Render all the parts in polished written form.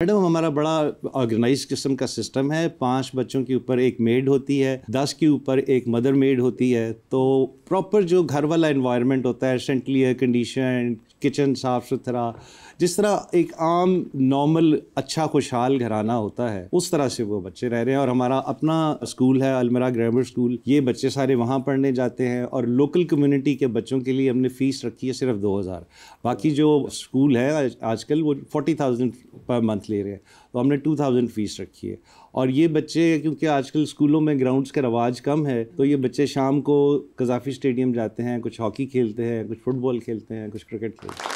Madam हमारा बड़ा organise किस्म का सिस्टम है। 5 बच्चों के ऊपर एक मेड होती है, 10 के ऊपर एक मदर मेड होती है। तो प्रॉपर जो घर वाला एनवायरनमेंट होता है, सेंट्रली एयर कंडीशन, किचन साफ़ सुथरा, जिस तरह एक आम नॉर्मल अच्छा खुशहाल घराना होता है, उस तरह से वो बच्चे रह रहे हैं। और हमारा अपना स्कूल है अलमिरा ग्रामर स्कूल, ये बच्चे सारे वहाँ पढ़ने जाते हैं। और लोकल कम्युनिटी के बच्चों के लिए हमने फ़ीस रखी है सिर्फ 2000। बाकी जो स्कूल है आजकल वो 40,000 पर मंथ ले रहे हैं, तो हमने 2000 फ़ीस रखी है। और ये बच्चे, क्योंकि आजकल स्कूलों में ग्राउंड्स का रवाज कम है, तो ये बच्चे शाम को कज़ाफ़ी स्टेडियम जाते हैं, कुछ हॉकी खेलते हैं, कुछ फुटबॉल खेलते हैं, कुछ क्रिकेट खेलते हैं।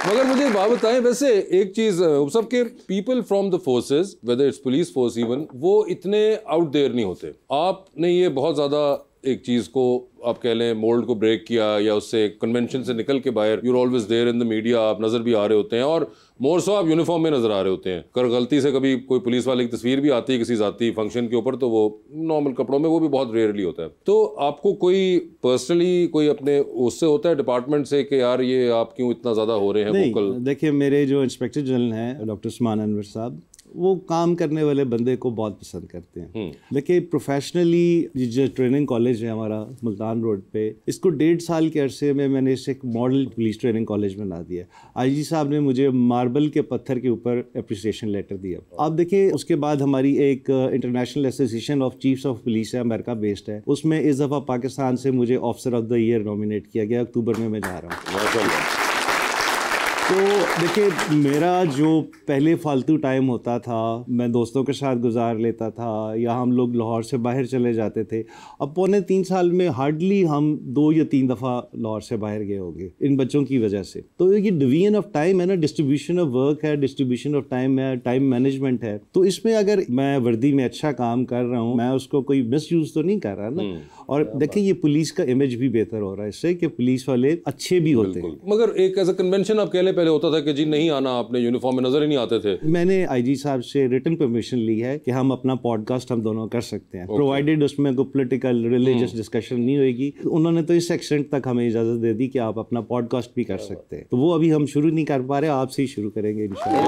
मगर मुझे एक बात बताएं, वैसे एक चीज़ सबके people from the forces, whether it's police force even, वो इतने आउट देयर नहीं होते। आपने ये बहुत ज़्यादा एक चीज़ को आप कह लें मोल्ड को ब्रेक किया, या उससे कन्वेंशन से निकल के बाहर, you're always there in the media, आप नज़र भी आ रहे होते हैं और मोर सो आप यूनिफॉर्म में नज़र आ रहे होते हैं। कर गलती से कभी कोई पुलिस वाले की तस्वीर भी आती है किसी ज़ाती फंक्शन के ऊपर, तो वो नॉर्मल कपड़ों में, वो भी बहुत रेयरली होता है। तो आपको कोई पर्सनली कोई अपने उससे होता है डिपार्टमेंट से कि यार ये आप क्यों इतना ज़्यादा हो रहे हैं वोकल? देखिए, मेरे जो इंस्पेक्टर जनरल हैं डॉक्टर उस्मान अनवर साहब, वो काम करने वाले बंदे को बहुत पसंद करते हैं। देखिए, प्रोफेशनली जो ट्रेनिंग कॉलेज है हमारा मुल्तान रोड पे, इसको 1.5 साल के अरसे में मैंने इसे एक मॉडल पुलिस ट्रेनिंग कॉलेज बना दिया। आईजी साहब ने मुझे मार्बल के पत्थर के ऊपर अप्रिसिएशन लेटर दिया। आप देखिए, उसके बाद हमारी एक international association of chiefs of police है, अमेरिका बेस्ड है, उसमें इस दफ़ा पाकिस्तान से मुझे officer of the year nominate किया गया। अक्टूबर में मैं जा रहा हूँ। तो देखिए, मेरा जो पहले फालतू टाइम होता था, मैं दोस्तों के साथ गुजार लेता था, या हम लोग लाहौर से बाहर चले जाते थे। अब पौने 3 साल में हार्डली हम 2 या 3 दफ़ा लाहौर से बाहर गए होंगे इन बच्चों की वजह से। तो ये डिवीजन ऑफ टाइम है ना, डिस्ट्रीब्यूशन ऑफ वर्क है, डिस्ट्रीब्यूशन ऑफ टाइम है, टाइम मैनेजमेंट है। तो इसमें अगर मैं वर्दी में अच्छा काम कर रहा हूँ, मैं उसको कोई मिस यूज़ तो नहीं कर रहा ना। और देखिए, ये पुलिस का इमेज भी बेहतर हो रहा है इससे कि पुलिस वाले अच्छे भी होते हैं। मगर एक ऐसा कन्वेंशन आप कह लें, पहले होता था कि जी नहीं आना, आपने यूनिफॉर्म में नजर ही नहीं आते थे। मैंने आईजी साहब से रिटन परमिशन ली है कि हम अपना पॉडकास्ट हम दोनों कर सकते हैं, प्रोवाइडेड उसमें कोई पॉलिटिकल रिलीजियस डिस्कशन नहीं होगी। उन्होंने तो इस एक्सटेंट तक हमें इजाजत दे दी कि आप अपना पॉडकास्ट भी कर सकते हैं। तो वो अभी हम शुरू नहीं कर पा रहे, आपसे ही शुरू करेंगे इंशाल्लाह।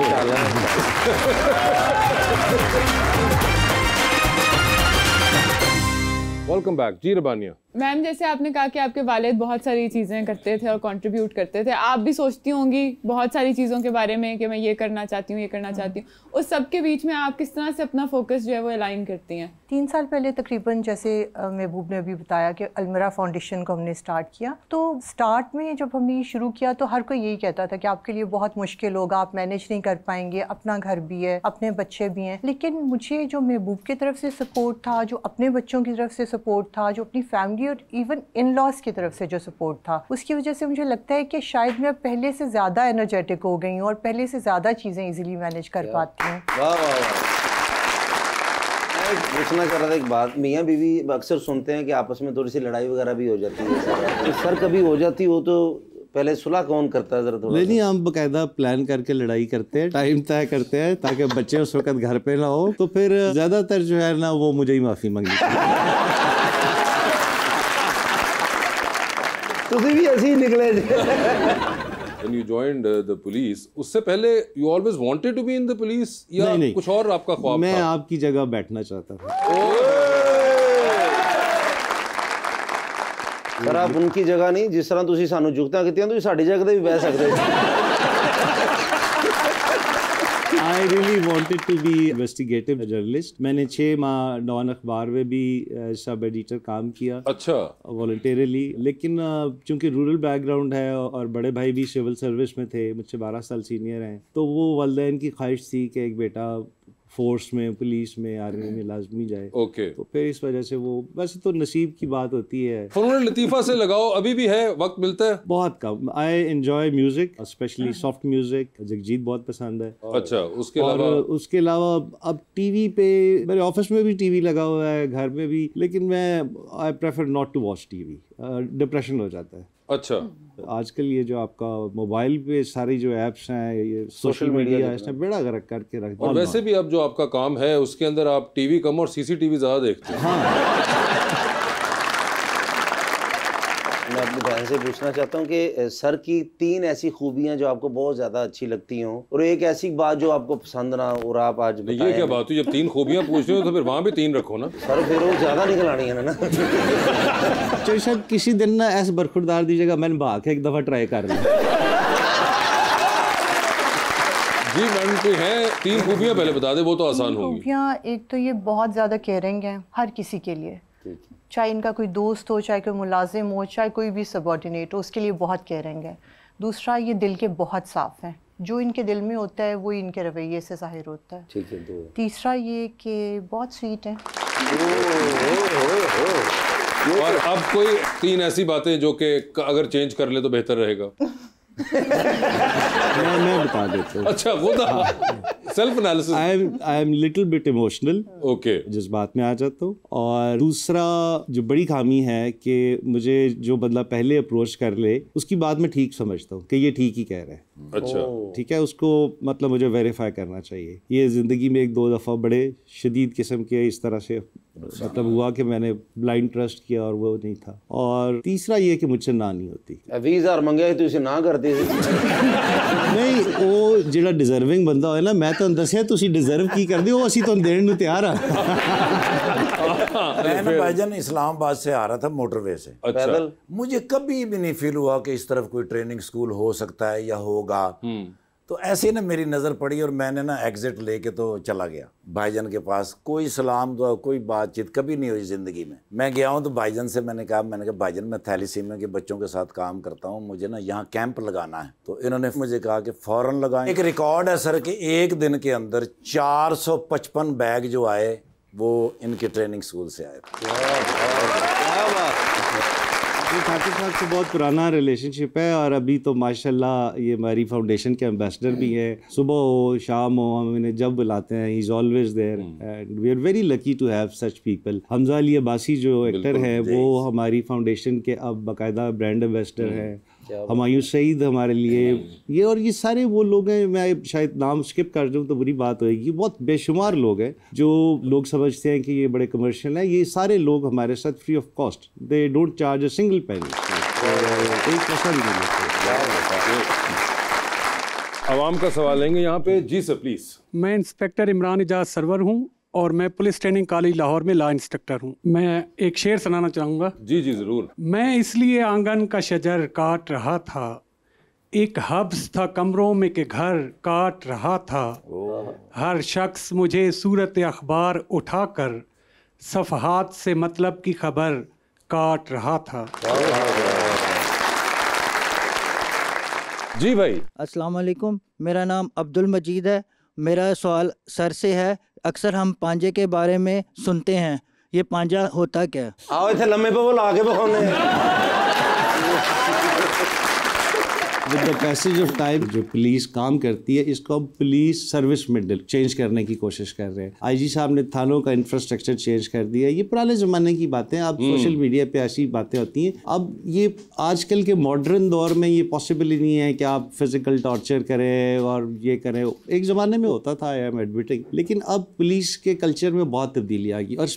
वेलकम बैक जी रबानिया मैम। जैसे आपने कहा कि आपके वालिद बहुत सारी चीज़ें करते थे और कंट्रीब्यूट करते थे, आप भी सोचती होंगी बहुत सारी चीज़ों के बारे में कि मैं ये करना चाहती हूँ, ये करना चाहती हूँ। उस सब के बीच में आप किस तरह से अपना फोकस जो है वो अलाइन करती हैं? 3 साल पहले तकरीबन, जैसे महबूब ने अभी बताया कि अलमिरा फाउंडेशन को हमने स्टार्ट किया। तो स्टार्ट में जब हमने शुरू किया तो हर कोई यही कहता था कि आपके लिए बहुत मुश्किल होगा, आप मैनेज नहीं कर पाएंगे, अपना घर भी है, अपने बच्चे भी हैं। लेकिन मुझे जो महबूब की तरफ से सपोर्ट था, जो अपने बच्चों की तरफ से सपोर्ट था, जो अपनी फैमिली और इवन इन लॉज की तरफ से जो सपोर्ट था, उसकी वजह से मुझे लगता है कि शायद मैं पहले से ज़्यादा एनर्जेटिक हो गई हूँ और पहले से ज़्यादा चीज़ें इजीली मैनेज कर पाती हूँ। पूछना कर रहा था एक बात, मियाँ बीवी अक्सर सुनते हैं कि आपस में थोड़ी सी लड़ाई वगैरह भी हो जाती है, तो सर कभी हो जाती हो तो पहले सुलह कौन करता है? जरा थोड़ा नहीं, हम बकायदा प्लान करके लड़ाई करते हैं, टाइम तय करते हैं ताकि बच्चे उस वक्त घर पे ना हो। तो फिर ज्यादातर जो है ना, वो मुझे ही माफी मांगी। तो भी ऐसे ही निकले। When you joined the police, उससे पहले you always wanted to be in the police, या नहीं, कुछ और आपका ख्वाब था? मैं आपकी जगह बैठना चाहता था। पर आप उनकी जगह नहीं, जिस तरह तुसी सानू जुगता कीती हैं, तुसी साडी जगह ते भी बैठ सकते हो। I really wanted to be investigative journalist. मैंने 6 माह डॉन अखबार में भी सब एडिटर काम किया, अच्छा, वॉलंटियरली। लेकिन चूंकि रूरल बैकग्राउंड है और बड़े भाई भी सिविल सर्विस में थे, मुझसे 12 साल सीनियर हैं, तो वो वालिदैन की ख्वाहिश थी कि एक बेटा फोर्स में, पुलिस में, आर्मी में लाजमी जाए। ओके। तो फिर इस वजह से वो, वैसे तो नसीब की बात होती है। फनून लतीफ़ा से लगाओ अभी भी है, वक्त मिलता है? बहुत कम। I enjoy music, specially soft music. Jagjit बहुत पसंद है। अच्छा, उसके अलावा? उसके अलावा अब टीवी पे, मेरे ऑफिस में भी टीवी लगा हुआ है, घर में भी, लेकिन मैं I prefer not to watch TV, depression हो जाता है। अच्छा, आजकल ये जो आपका मोबाइल पे सारी जो एप्स हैं, ये सोशल मीडिया, इसने बेड़ा गर्क करके रख दिया। और वैसे भी अब जो आपका काम है उसके अंदर आप टीवी कम और सीसीटीवी ज्यादा देखते हैं। हाँ। मैं अपनी बहन से पूछना चाहता हूँ कि सर की 3 ऐसी खूबियाँ जो आपको बहुत ज़्यादा अच्छी लगती हों और एक ऐसी बात जो आपको पसंद ना हो और आप आज ये क्या बात हुई? जब 3 खूबियाँ पूछ रहे हो तो फिर वहाँ भी 3 रखो ना सर, फिर वो ज़्यादा निकल आनी है ना। चलो शायद किसी दिन ना ऐसे बरखुरदार दीजिएगा, मैंने भाग के एक दफ़ा ट्राई कर लिया। जी मैडम, कोई है 3 खूबियाँ पहले बता दे, वो तो आसान होंगी। खूबियाँ, एक तो ये बहुत ज़्यादा केयरिंग है हर किसी के लिए, चाहे इनका कोई दोस्त हो, चाहे कोई मुलाजिम हो, चाहे कोई भी सबऑर्डिनेट हो, उसके लिए बहुत केयरिंग है। दूसरा, ये दिल के बहुत साफ़ हैं, जो इनके दिल में होता है वो इनके रवैये से ज़ाहिर होता है। ठीक है। 2 तीसरा ये कि बहुत स्वीट है। और अब कोई 3 ऐसी बातें जो कि अगर चेंज कर ले तो बेहतर रहेगा। मैं बता देता हूँ। अच्छा, वो self analysis. I am little bit emotional. Okay. जिस बात में आ जाता हूँ। और दूसरा जो बड़ी खामी है कि मुझे जो बंदा पहले अप्रोच कर ले उसकी बात मैं ठीक समझता हूँ कि ये ठीक ही कह रहा है। अच्छा, ठीक है, उसको मतलब मुझे वेरीफाई करना चाहिए। ये ज़िंदगी में 1-2 दफ़ा बड़े शदीद किस्म के इस तरह से मतलब हुआ कि मैंने ब्लाइंड ट्रस्ट किया और वो नहीं था। और तीसरा ये कि मुझसे ना नहीं होती। 20,000 मंगे तो इसे ना करती नहीं, वो जिहड़ा डिजर्विंग बंदा होए ना, मैं तो दसिया तुसी डिजर्व की करदे हो, असी तो देण नूं तैयार हां। मैं ना भाईजान इस्लामाबाद से आ रहा था मोटरवे से। पैदल। मुझे कभी भी नहीं फील हुआ कि इस तरफ कोई ट्रेनिंग स्कूल हो सकता है या होगा। तो ऐसे ना मेरी नज़र पड़ी और मैंने ना एग्जिट लेके तो चला गया भाईजान के पास। कोई सलाम दुआ, कोई बातचीत कभी नहीं हुई ज़िंदगी में। मैं गया हूँ तो भाईजान से मैंने कहा भाईजान, मैं थैलीसीमिया के बच्चों के साथ काम करता हूँ, मुझे ना यहाँ कैंप लगाना है। तो इन्होंने मुझे कहा कि फ़ौरन लगाएं। एक रिकॉर्ड है सर कि एक दिन के अंदर 455 बैग जो आए वो इनके ट्रेनिंग स्कूल से आए। ठाकुर साहब से बहुत पुराना रिलेशनशिप है और अभी तो माशाल्लाह ये हमारी फाउंडेशन के एम्बेसडर भी हैं। सुबह हो शाम हो हम इन्हें जब बुलाते हैं, he is always there and we are very lucky to have such people. Hamza Ali Abbasi जो एक्टर है वो हमारी फाउंडेशन के अब बाकायदा ब्रांड एम्बेसडर हैं। हुमायूं सईद हमारे लिए ये, और ये सारे वो लोग हैं, मैं शायद नाम स्किप कर दूँ तो बुरी बात होगी, बहुत बेशुमार लोग हैं जो लोग समझते हैं कि ये बड़े कमर्शियल हैं। ये सारे लोग हमारे साथ free of cost, they don't charge a single penny, एक पैसा भी नहीं लेते। आवाम का सवाल लेंगे यहाँ पे। जी सर प्लीज। मैं इंस्पेक्टर इमरान इजाज सरवर हूँ और मैं पुलिस ट्रेनिंग कॉलेज लाहौर में लॉ इंस्ट्रक्टर हूँ। मैं एक शेर सुनाना चाहूँगा। जी जी जरूर। मैं इसलिए आंगन का शजर काट रहा था, एक हब्स था कमरों में के घर काट रहा था, हर शख्स मुझे सूरत अखबार उठाकर सफ़हात से मतलब की खबर काट रहा था। जी भाई। अस्सलाम वालेकुम, मेरा नाम अब्दुल मजीद है। मेरा सवाल सर से है, अक्सर हम पांजे के बारे में सुनते हैं, ये पांजा होता क्या है? आओ इतने लम्बे पे वो लाके बखाने। With the passage of time जो पुलिस काम करती है इसको हम पुलिस सर्विस में चेंज करने की कोशिश कर रहे हैं। आईजी साहब ने थानों का इंफ्रास्ट्रक्चर चेंज कर दिया। ये पुराने ज़माने की बातें, अब सोशल मीडिया पे ऐसी बातें होती हैं। अब ये आजकल के मॉडर्न दौर में ये पॉसिबल ही नहीं है कि आप फिजिकल टॉर्चर करें और ये करें। एक ज़माने में होता था, आई एम एडमिटिंग, लेकिन अब पुलिस के कल्चर में बहुत तब्दीली आ गई और